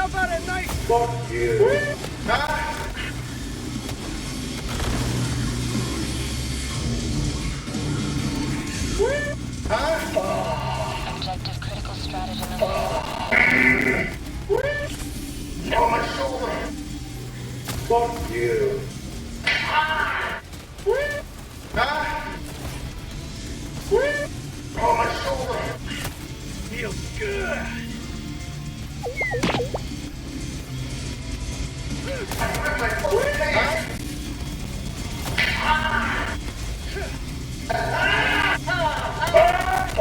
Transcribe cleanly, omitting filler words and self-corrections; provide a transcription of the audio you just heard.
How about a nice... Fuck you. Ah! Huh? Objective critical stratagem On my shoulder. Fuck you. Ah! On my shoulder. Feels good. I ripped my fucking face.